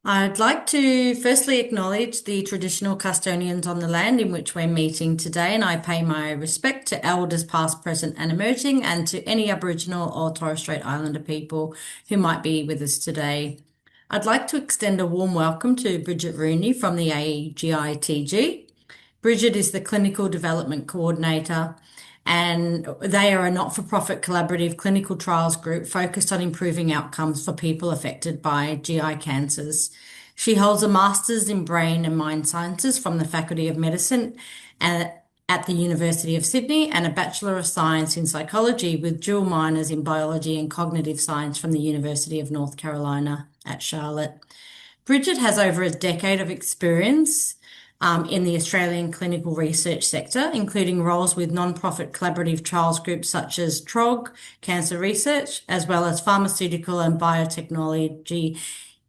I'd like to firstly acknowledge the traditional custodians on the land in which we're meeting today, and I pay my respect to elders past, present, and emerging, and to any Aboriginal or Torres Strait Islander people who might be with us today. I'd like to extend a warm welcome to Bridget Rooney from the AGITG. Bridget is the Clinical Development Coordinator, and they are a not-for-profit collaborative clinical trials group focused on improving outcomes for people affected by GI cancers. She holds a master's in brain and mind sciences from the Faculty of Medicine at the University of Sydney and a Bachelor of Science in Psychology with dual minors in biology and cognitive science from the University of North Carolina at Charlotte. Bridget has over a decade of experience in the Australian clinical research sector, including roles with non-profit collaborative trials groups such as TROG, Cancer Research, as well as pharmaceutical and biotechnology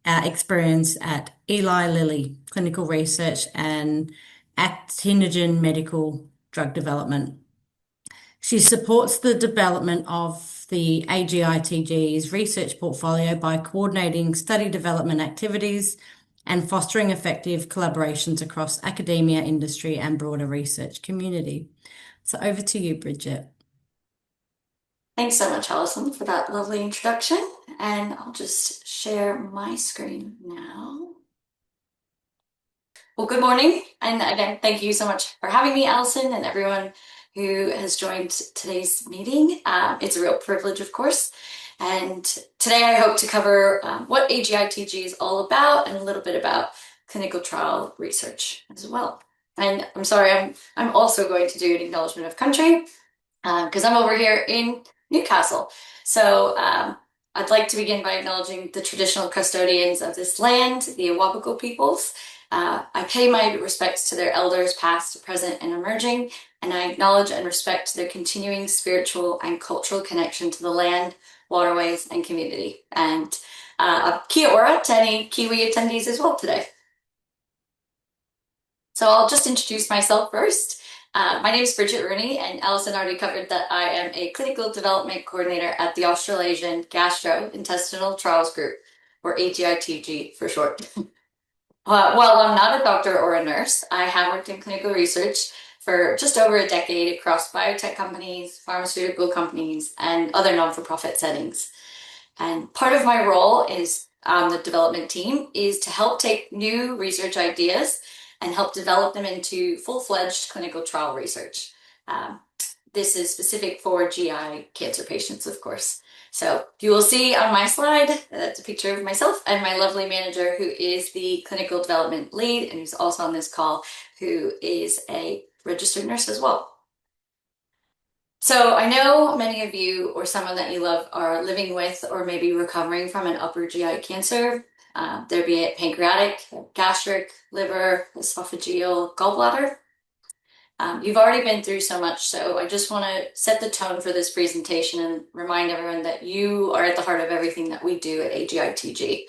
experience at Eli Lilly Clinical Research and Actinogen Medical Drug Development. She supports the development of the AGITG's research portfolio by coordinating study development activities and fostering effective collaborations across academia, industry, and broader research community. So over to you, Bridget. Thanks so much, Alison, for that lovely introduction. And I'll just share my screen now. Well, good morning. And again, thank you so much for having me, Alison, and everyone who has joined today's meeting. It's a real privilege, of course. And today I hope to cover what AGITG is all about and a little bit about clinical trial research as well. And I'm sorry, I'm also going to do an acknowledgement of country because I'm over here in Newcastle. So I'd like to begin by acknowledging the traditional custodians of this land, the Awabakal peoples. I pay my respects to their elders, past, present, and emerging, and I acknowledge and respect their continuing spiritual and cultural connection to the land, waterways, and community. And kia ora to any Kiwi attendees as well today. So I'll just introduce myself first. My name is Bridget Rooney, and Alison already covered that I am a clinical development coordinator at the Australasian Gastro-Intestinal Trials Group, or AGITG for short. While I'm not a doctor or a nurse, I have worked in clinical research for just over a decade across biotech companies, pharmaceutical companies, and other non-for-profit settings. And part of my role is the development team is to help take new research ideas and help develop them into full-fledged clinical trial research. This is specific for GI cancer patients, of course. So you will see on my slide, that's a picture of myself and my lovely manager, who is the clinical development lead and who's also on this call, who is a registered nurse as well. So I know many of you or someone that you love are living with or maybe recovering from an upper GI cancer, there be it pancreatic, gastric, liver, esophageal, gallbladder. You've already been through so much, so I just want to set the tone for this presentation and remind everyone that you are at the heart of everything that we do at AGITG.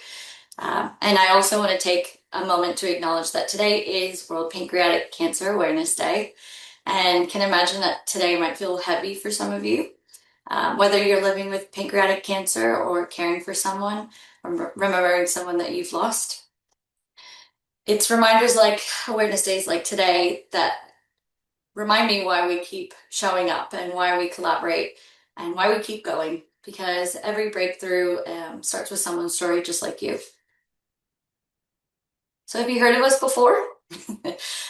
And I also want to take a moment to acknowledge that today is World Pancreatic Cancer Awareness Day, and can imagine that today might feel heavy for some of you. Whether you're living with pancreatic cancer or caring for someone, or remembering someone that you've lost. It's reminders like awareness days like today that remind me why we keep showing up and why we collaborate and why we keep going, because every breakthrough starts with someone's story just like you. So have you heard of us before?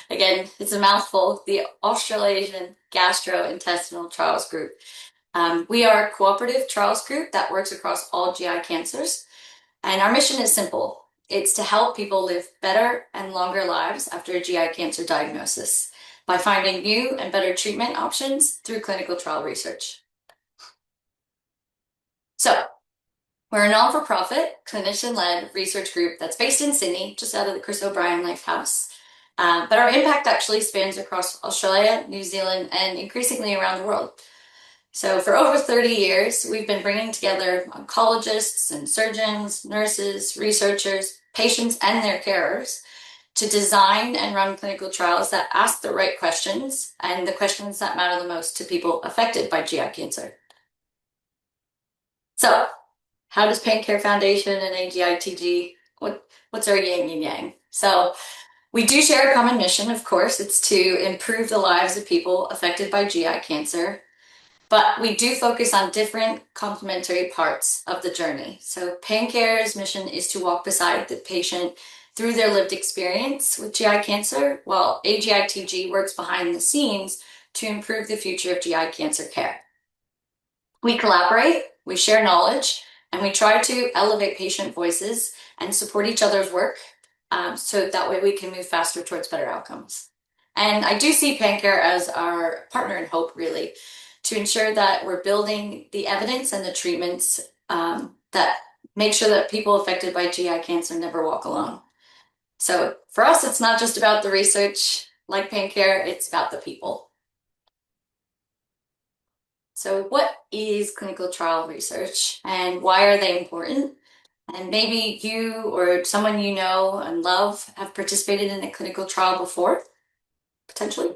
Again, it's a mouthful, the Australasian Gastro-Intestinal Trials Group. We are a cooperative trials group that works across all GI cancers, and our mission is simple. It's to help people live better and longer lives after a GI cancer diagnosis by finding new and better treatment options through clinical trial research. So, we're a non-for-profit, clinician-led research group that's based in Sydney, just out of the Chris O'Brien Lifehouse. But our impact actually spans across Australia, New Zealand, and increasingly around the world. So for over 30 years, we've been bringing together oncologists and surgeons, nurses, researchers, patients, and their carers to design and run clinical trials that ask the right questions and the questions that matter the most to people affected by GI cancer. So, how does Pancare Foundation and AGITG what's our yin and yang? So we do share a common mission, of course. It's to improve the lives of people affected by GI cancer. But we do focus on different complementary parts of the journey. So Pancare's mission is to walk beside the patient through their lived experience with GI cancer, while AGITG works behind the scenes to improve the future of GI cancer care. We collaborate, we share knowledge, and we try to elevate patient voices and support each other's work, so that way we can move faster towards better outcomes. And I do see Pancare as our partner in hope, really, to ensure that we're building the evidence and the treatments that make sure that people affected by GI cancer never walk alone. So for us, it's not just about the research like Pancare, it's about the people. So what is clinical trial research and why are they important? And maybe you or someone you know and love have participated in a clinical trial before, potentially.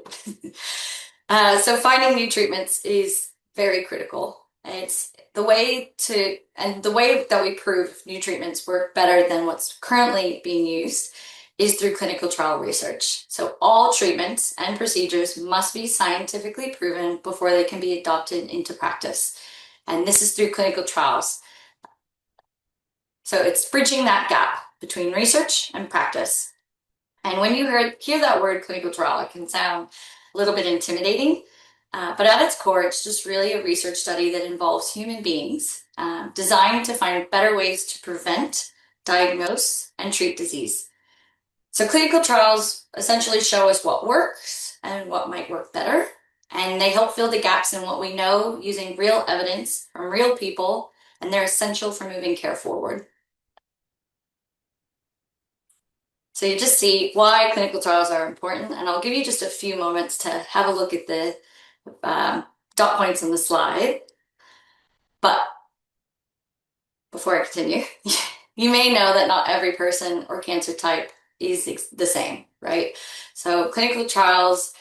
So finding new treatments is very critical. It's the way that we prove new treatments work better than what's currently being used is through clinical trial research. So all treatments and procedures must be scientifically proven before they can be adopted into practice. And this is through clinical trials. So it's bridging that gap between research and practice. And when you hear that word clinical trial, it can sound a little bit intimidating, but at its core, it's just really a research study that involves human beings, designed to find better ways to prevent, diagnose, and treat disease. So clinical trials essentially show us what works and what might work better, and they help fill the gaps in what we know using real evidence from real people, and they're essential for moving care forward. So you just see why clinical trials are important, and I'll give you just a few moments to have a look at the dot points on the slide. But before I continue, you may know that not every person or cancer type is the same, right? So clinical trials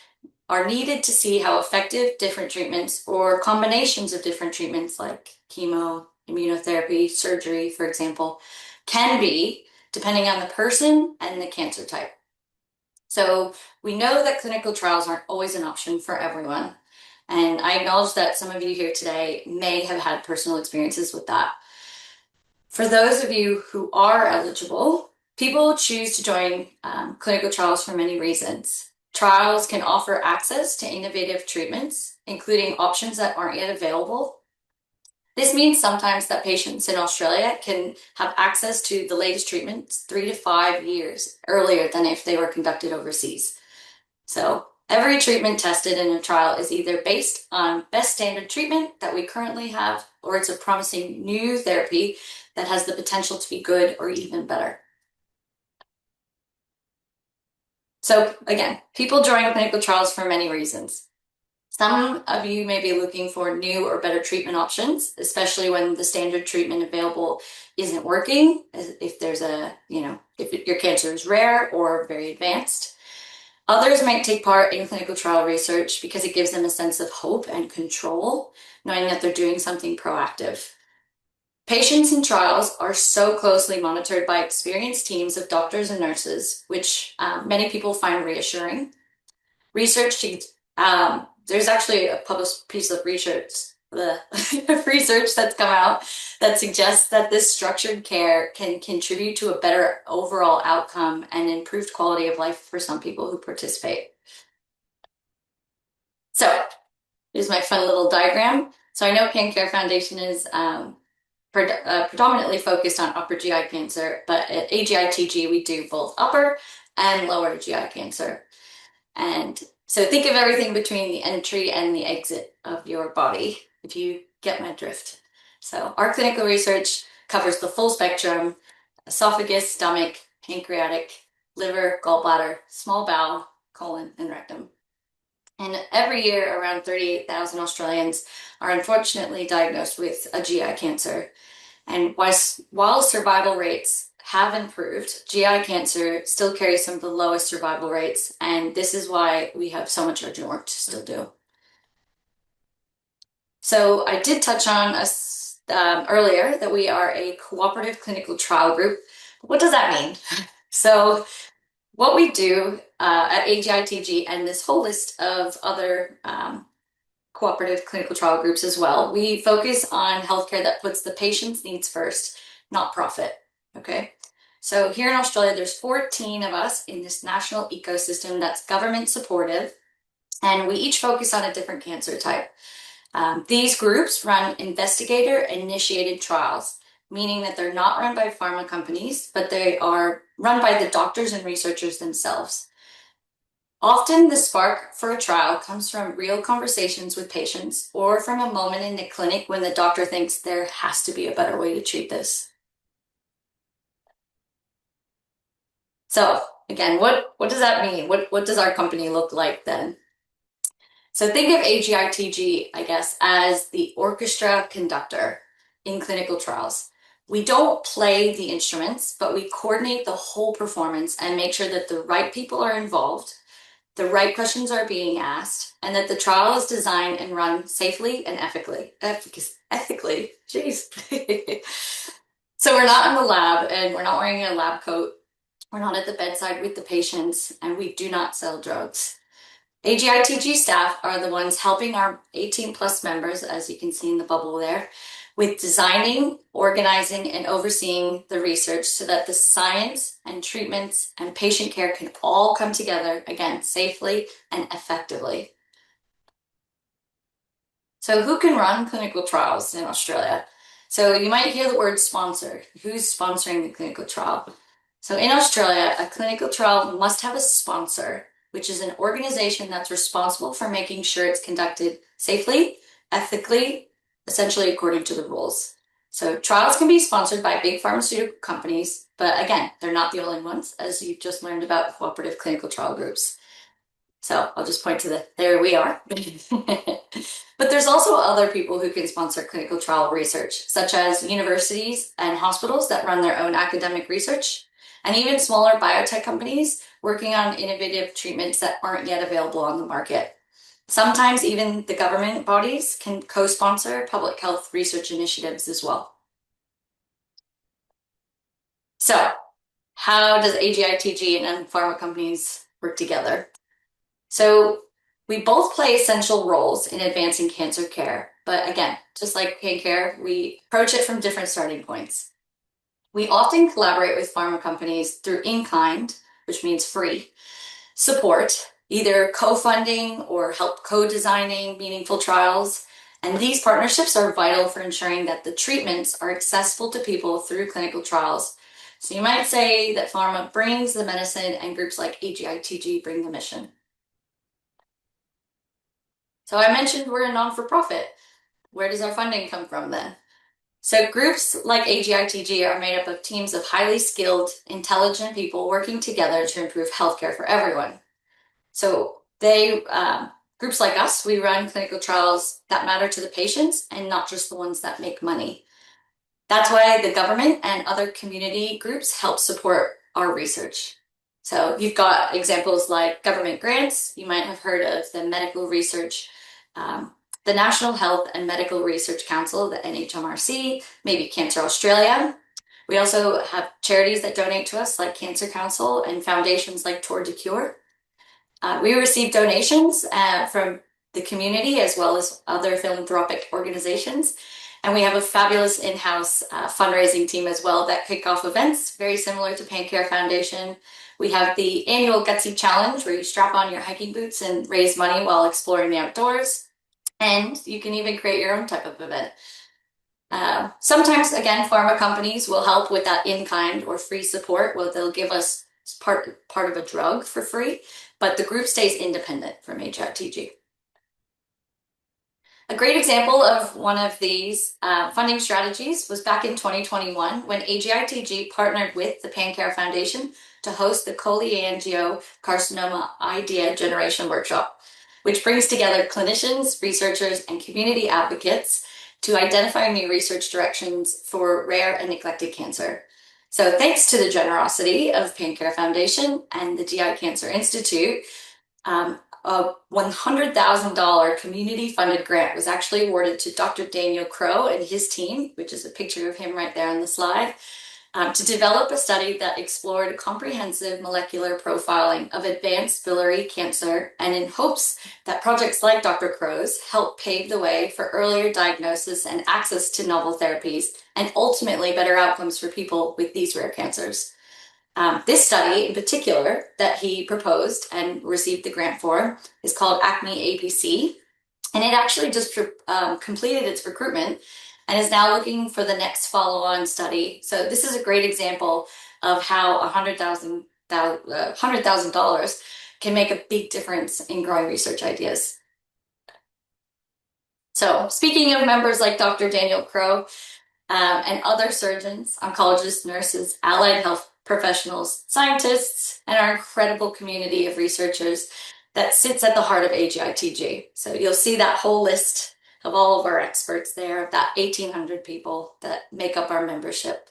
are needed to see how effective different treatments or combinations of different treatments like chemo, immunotherapy, surgery, for example, can be depending on the person and the cancer type. So we know that clinical trials aren't always an option for everyone. And I acknowledge that some of you here today may have had personal experiences with that. For those of you who are eligible, people choose to join clinical trials for many reasons. Trials can offer access to innovative treatments, including options that aren't yet available. This means sometimes that patients in Australia can have access to the latest treatments 3 to 5 years earlier than if they were conducted overseas. So every treatment tested in a trial is either based on best standard treatment that we currently have, or it's a promising new therapy that has the potential to be good or even better. So again, people join clinical trials for many reasons. Some of you may be looking for new or better treatment options, especially when the standard treatment available isn't working, if there's if your cancer is rare or very advanced. Others might take part in clinical trial research because it gives them a sense of hope and control, knowing that they're doing something proactive. Patients in trials are so closely monitored by experienced teams of doctors and nurses, which many people find reassuring. There's actually a published piece of research, research that's come out that suggests that this structured care can contribute to a better overall outcome and improved quality of life for some people who participate. So here's my fun little diagram. So I know Pancare Foundation is predominantly focused on upper GI cancer, but at AGITG we do both upper and lower GI cancer. And so think of everything between the entry and the exit of your body, if you get my drift. So our clinical research covers the full spectrum: esophagus, stomach, pancreatic, liver, gallbladder, small bowel, colon, and rectum. And every year, around 38,000 Australians are unfortunately diagnosed with a GI cancer. And while survival rates have improved, GI cancer still carries some of the lowest survival rates, and this is why we have so much urgent work to still do. So I did touch on us earlier that we are a cooperative clinical trial group What does that mean? So what we do at AGITG and this whole list of other cooperative clinical trial groups as well, we focus on healthcare that puts the patient's needs first, not profit. Okay. So here in Australia, there's 14 of us in this national ecosystem that's government supportive, and we each focus on a different cancer type. These groups run investigator-initiated trials, meaning that they're not run by pharma companies, but they are run by the doctors and researchers themselves. Often the spark for a trial comes from real conversations with patients or from a moment in the clinic when the doctor thinks there has to be a better way to treat this. So again, what does that mean? What does our company look like then? So think of AGITG, I guess, as the orchestra conductor in clinical trials. We don't play the instruments, but we coordinate the whole performance and make sure that the right people are involved, the right questions are being asked, and that the trial is designed and run safely and ethically. Ethically, jeez. So we're not in the lab and we're not wearing a lab coat. We're not at the bedside with the patients, and we do not sell drugs. AGITG staff are the ones helping our 18 plus members, as you can see in the bubble there, with designing, organizing, and overseeing the research so that the science and treatments and patient care can all come together, again, safely and effectively. So who can run clinical trials in Australia? So you might hear the word sponsor. Who's sponsoring the clinical trial? So in Australia, a clinical trial must have a sponsor, which is an organization that's responsible for making sure it's conducted safely, ethically, essentially according to the rules. So trials can be sponsored by big pharmaceutical companies, but again, they're not the only ones, as you've just learned about cooperative clinical trial groups. So I'll just point to there we are. But there's also other people who can sponsor clinical trial research, such as universities and hospitals that run their own academic research, and even smaller biotech companies working on innovative treatments that aren't yet available on the market. Sometimes even the government bodies can co-sponsor public health research initiatives as well. So how does AGITG and pharma companies work together? So we both play essential roles in advancing cancer care, but again, just like Pancare, we approach it from different starting points. We often collaborate with pharma companies through in-kind, which means free, support, either co-funding or help co-designing meaningful trials. And these partnerships are vital for ensuring that the treatments are accessible to people through clinical trials. So you might say that pharma brings the medicine and groups like AGITG bring the mission. So I mentioned we're a non-for-profit. Where does our funding come from then? So groups like AGITG are made up of teams of highly skilled, intelligent people working together to improve healthcare for everyone. So groups like us, we run clinical trials that matter to the patients and not just the ones that make money. That's why the government and other community groups help support our research. So you've got examples like government grants. You might have heard of the medical research, the National Health and Medical Research Council, the NHMRC, maybe Cancer Australia. We also have charities that donate to us like Cancer Council and foundations like Tour de Cure. We receive donations from the community as well as other philanthropic organizations. And we have a fabulous in-house fundraising team as well that kick off events very similar to Pancare Foundation. We have the annual Gutsy Challenge where you strap on your hiking boots and raise money while exploring the outdoors. And you can even create your own type of event. Sometimes, again, pharma companies will help with that in-kind or free support. Well, they'll give us part of a drug for free, but the group stays independent from AGITG. A great example of one of these funding strategies was back in 2021 when AGITG partnered with the Pancare Foundation to host the cholangiocarcinoma idea generation workshop, which brings together clinicians, researchers, and community advocates to identify new research directions for rare and neglected cancer. So thanks to the generosity of Pancare Foundation and the GI Cancer Institute, a $100,000 community-funded grant was actually awarded to Dr. Daniel Crow and his team, which is a picture of him right there on the slide, to develop a study that explored comprehensive molecular profiling of advanced biliary cancer, and in hopes that projects like Dr. Crow's help pave the way for earlier diagnosis and access to novel therapies, and ultimately better outcomes for people with these rare cancers. This study in particular that he proposed and received the grant for is called ACME APC, and it actually just completed its recruitment and is now looking for the next follow-on study. So this is a great example of how $100,000 can make a big difference in growing research ideas. So speaking of members like Dr. Daniel Crow and other surgeons, oncologists, nurses, allied health professionals, scientists, and our incredible community of researchers that sits at the heart of AGITG. So you'll see that whole list of all of our experts there, that 1,800 people that make up our membership.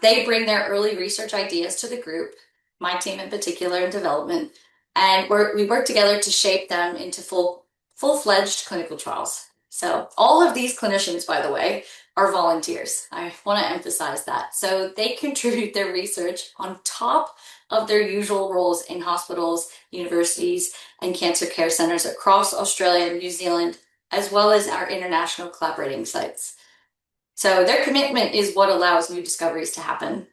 They bring their early research ideas to the group, my team in particular in development, and we work together to shape them into full-fledged clinical trials. So all of these clinicians, by the way, are volunteers. I want to emphasize that. So they contribute their research on top of their usual roles in hospitals, universities, and cancer care centers across Australia and New Zealand, as well as our international collaborating sites. So their commitment is what allows new discoveries to happen.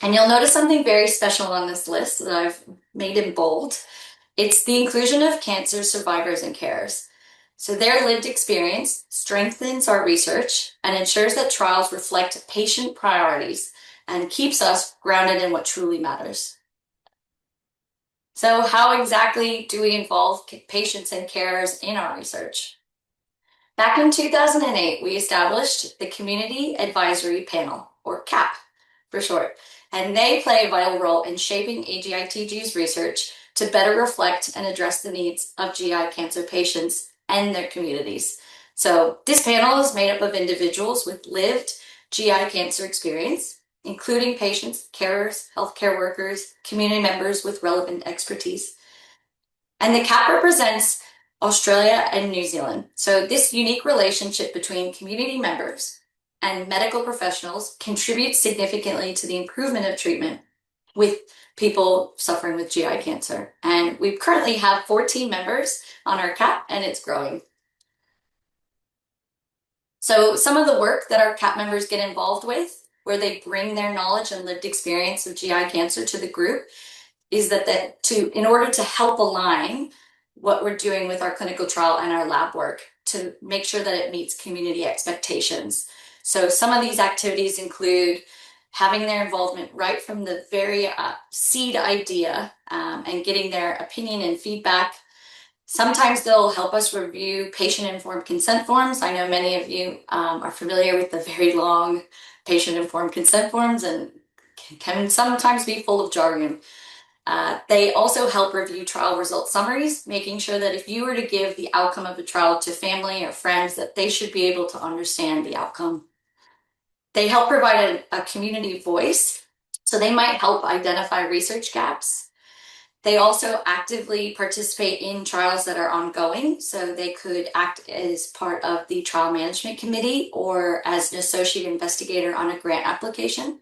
And you'll notice something very special on this list that I've made in bold. It's the inclusion of cancer survivors and carers. So their lived experience strengthens our research and ensures that trials reflect patient priorities and keeps us grounded in what truly matters. So how exactly do we involve patients and carers in our research? Back in 2008, we established the Community Advisory Panel, or CAP for short, and they play a vital role in shaping AGITG's research to better reflect and address the needs of GI cancer patients and their communities. So this panel is made up of individuals with lived GI cancer experience, including patients, carers, healthcare workers, community members with relevant expertise. And the CAP represents Australia and New Zealand. So this unique relationship between community members and medical professionals contributes significantly to the improvement of treatment with people suffering with GI cancer. And we currently have 14 members on our CAP, and it's growing. So some of the work that our CAP members get involved with, where they bring their knowledge and lived experience of GI cancer to the group, is in order to help align what we're doing with our clinical trial and our lab work to make sure that it meets community expectations. So some of these activities include having their involvement right from the very seed idea and getting their opinion and feedback. Sometimes they'll help us review patient-informed consent forms. I know many of you are familiar with the very long patient-informed consent forms and can sometimes be full of jargon. They also help review trial result summaries, making sure that if you were to give the outcome of a trial to family or friends, that they should be able to understand the outcome. They help provide a community voice, so they might help identify research gaps. They also actively participate in trials that are ongoing, so they could act as part of the trial management committee or as an associate investigator on a grant application.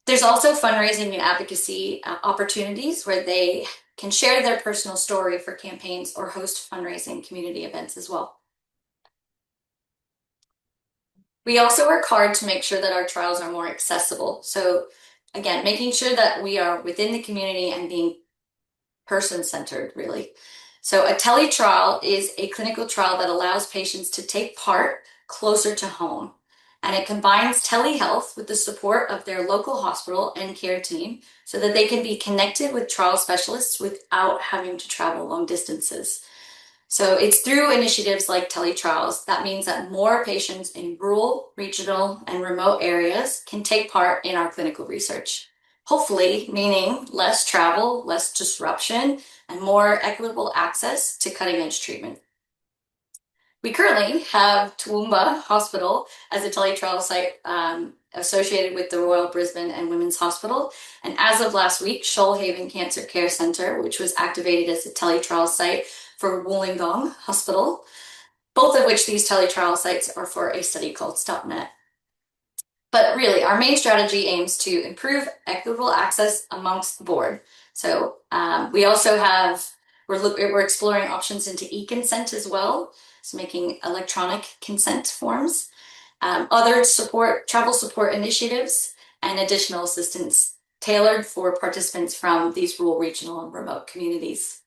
There's also fundraising and advocacy opportunities where they can share their personal story for campaigns or host fundraising community events as well. We also work hard to make sure that our trials are more accessible. So again, making sure that we are within the community and being person-centered, really. So a teletrial is a clinical trial that allows patients to take part closer to home. And it combines telehealth with the support of their local hospital and care team so that they can be connected with trial specialists without having to travel long distances. So it's through initiatives like teletrials that means that more patients in rural, regional, and remote areas can take part in our clinical research. Hopefully, meaning less travel, less disruption, and more equitable access to cutting-edge treatment. We currently have Toowoomba Hospital as a teletrial site associated with the Royal Brisbane and Women's Hospital. And as of last week, Shoalhaven Cancer Care Centre, which was activated as a teletrial site for Wollongong Hospital, both of which these teletrial sites are for a study called StopNet. But really, our main strategy aims to improve equitable access amongst the board. So we also have, we're exploring options into e-consent as well, so making electronic consent forms, other support, travel support initiatives, and additional assistance tailored for participants from these rural, regional, and remote communities.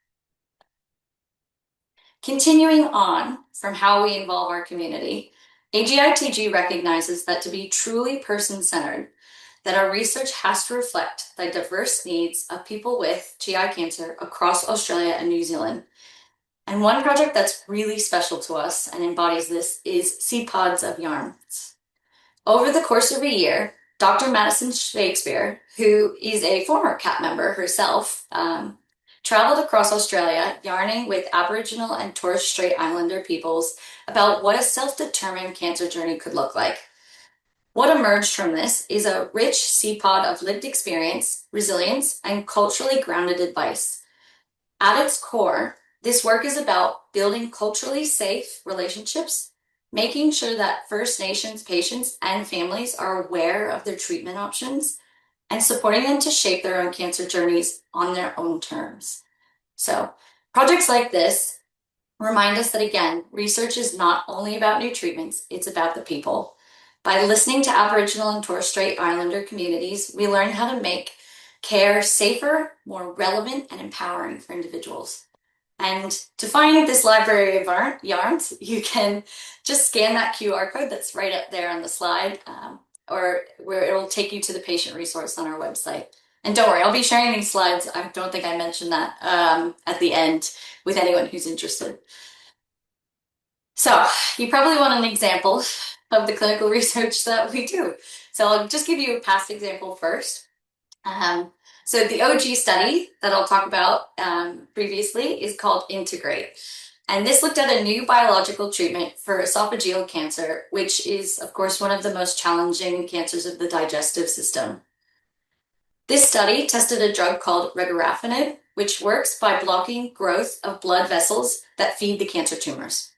Continuing on from how we involve our community, AGITG recognizes that to be truly person-centered, that our research has to reflect the diverse needs of people with GI cancer across Australia and New Zealand. And one project that's really special to us and embodies this is Seed Pods of Yarns. Over the course of a year, Dr. Madison Shakespeare, who is a former CAT member herself, traveled across Australia yarning with Aboriginal and Torres Strait Islander peoples about what a self-determined cancer journey could look like. What emerged from this is a rich seed pod of lived experience, resilience, and culturally grounded advice. At its core, this work is about building culturally safe relationships, making sure that First Nations patients and families are aware of their treatment options, and supporting them to shape their own cancer journeys on their own terms. So, projects like this remind us that, again, research is not only about new treatments, it's about the people. By listening to Aboriginal and Torres Strait Islander communities, we learn how to make care safer, more relevant, and empowering for individuals. And to find this library of yarns, you can just scan that QR code that's right up there on the slide, or where it will take you to the patient resource on our website. And don't worry, I'll be sharing these slides. I don't think I mentioned that at the end with anyone who's interested. So you probably want an example of the clinical research that we do. So I'll just give you a past example first. So the OG study that I'll talk about previously is called Integrate. And this looked at a new biological treatment for esophageal cancer, which is, of course, one of the most challenging cancers of the digestive system. This study tested a drug called regorafenib, which works by blocking growth of blood vessels that feed the cancer tumors.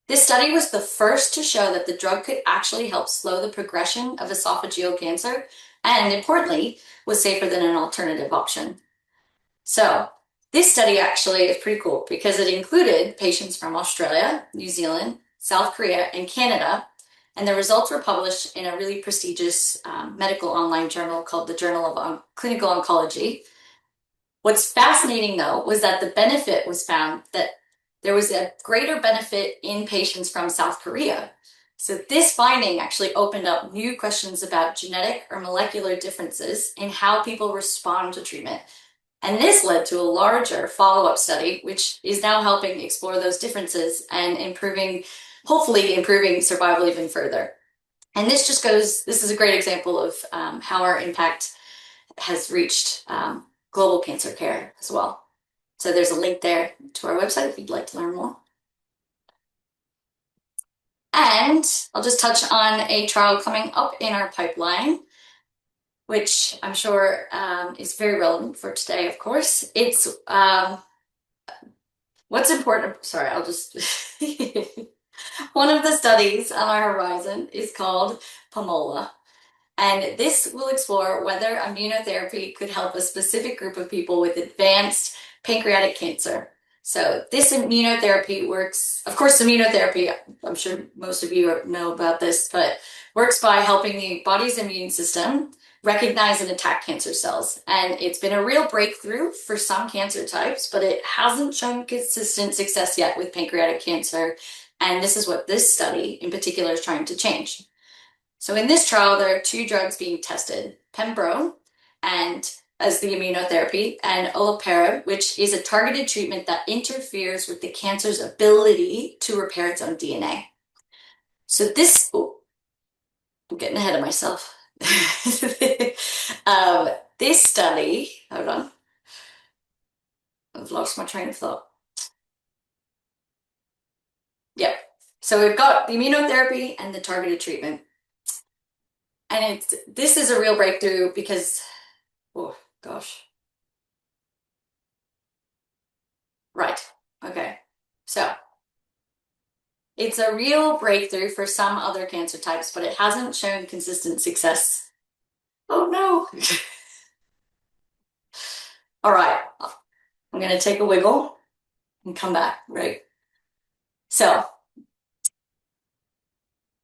This study was the first to show that the drug could actually help slow the progression of esophageal cancer, and importantly, was safer than an alternative option. So this study actually is pretty cool because it included patients from Australia, New Zealand, South Korea, and Canada, and the results were published in a really prestigious medical online journal called the Journal of Clinical Oncology. What's fascinating, though, was that the benefit was found that there was a greater benefit in patients from South Korea. So this finding actually opened up new questions about genetic or molecular differences in how people respond to treatment. And this led to a larger follow-up study, which is now helping explore those differences and hopefully improving survival even further. And this is a great example of how our impact has reached global cancer care as well. So there's a link there to our website if you'd like to learn more. And I'll just touch on a trial coming up in our pipeline, which I'm sure is very relevant for today, of course. It's what's important. Sorry, I'll just. One of the studies on our horizon is called PAMOLA. And this will explore whether immunotherapy could help a specific group of people with advanced pancreatic cancer. So this immunotherapy works, of course, immunotherapy, I'm sure most of you know about this, but works by helping the body's immune system recognize and attack cancer cells. And it's been a real breakthrough for some cancer types, but it hasn't shown consistent success yet with pancreatic cancer. And this is what this study in particular is trying to change. So in this trial, there are two drugs being tested, Pembro and as the immunotherapy, and olaparib, which is a targeted treatment that interferes with the cancer's ability to repair its own DNA. So this, I'm getting ahead of myself. This study, hold on, I've lost my train of thought. Yep. So we've got the immunotherapy and the targeted treatment. And this is a real breakthrough because, oh gosh. Right, okay. So It's a real breakthrough for some other cancer types, but it hasn't shown consistent success. Oh no. All right, I'm gonna take a wiggle and come back, right? So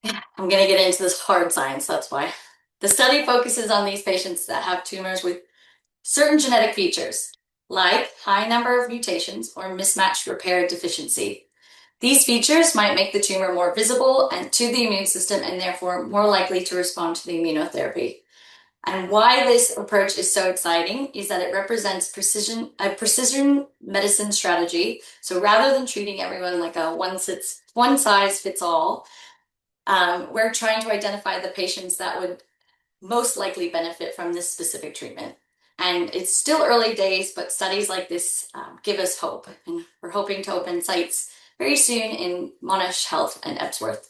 I'm gonna get into this hard science, that's why. The study focuses on these patients that have tumors with certain genetic features, like high number of mutations or mismatched repair deficiency. These features might make the tumor more visible and to the immune system and therefore more likely to respond to the immunotherapy. And why this approach is so exciting is that it represents a precision medicine strategy. So rather than treating everyone like a one size fits all, we're trying to identify the patients that would most likely benefit from this specific treatment. And it's still early days, but studies like this give us hope. And we're hoping to open sites very soon in Monash Health and Epsworth.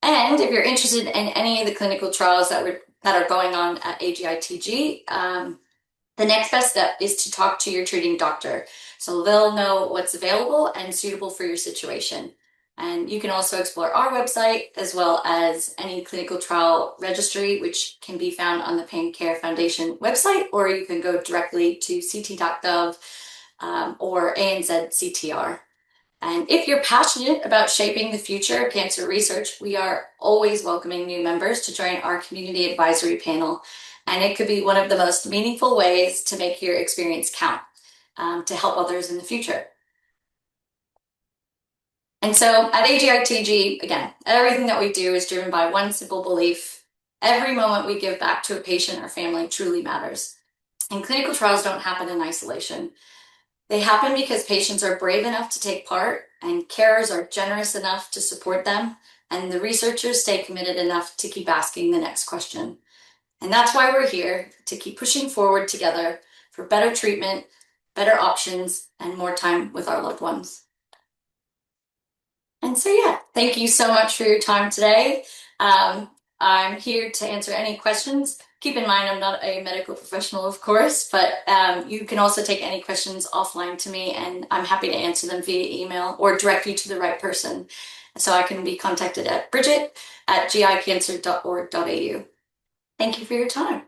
And if you're interested in any of the clinical trials that are going on at AGITG, the next best step is to talk to your treating doctor. So they'll know what's available and suitable for your situation. And you can also explore our website as well as any clinical trial registry, which can be found on the Pancare Foundation website, or you can go directly to ct.gov or ANZ CTR. And if you're passionate about shaping the future of cancer research, we are always welcoming new members to join our community advisory panel. And it could be one of the most meaningful ways to make your experience count to help others in the future. And so at AGITG, again, everything that we do is driven by one simple belief. Every moment we give back to a patient or family truly matters. And clinical trials don't happen in isolation. They happen because patients are brave enough to take part and carers are generous enough to support them, and the researchers stay committed enough to keep asking the next question. And that's why we're here, to keep pushing forward together for better treatment, better options, and more time with our loved ones. And so, yeah, thank you so much for your time today. I'm here to answer any questions. Keep in mind, I'm not a medical professional, of course, but you can also take any questions offline to me, and I'm happy to answer them via email or direct you to the right person. So I can be contacted at Bridget at gicancer.org.au. Thank you for your time.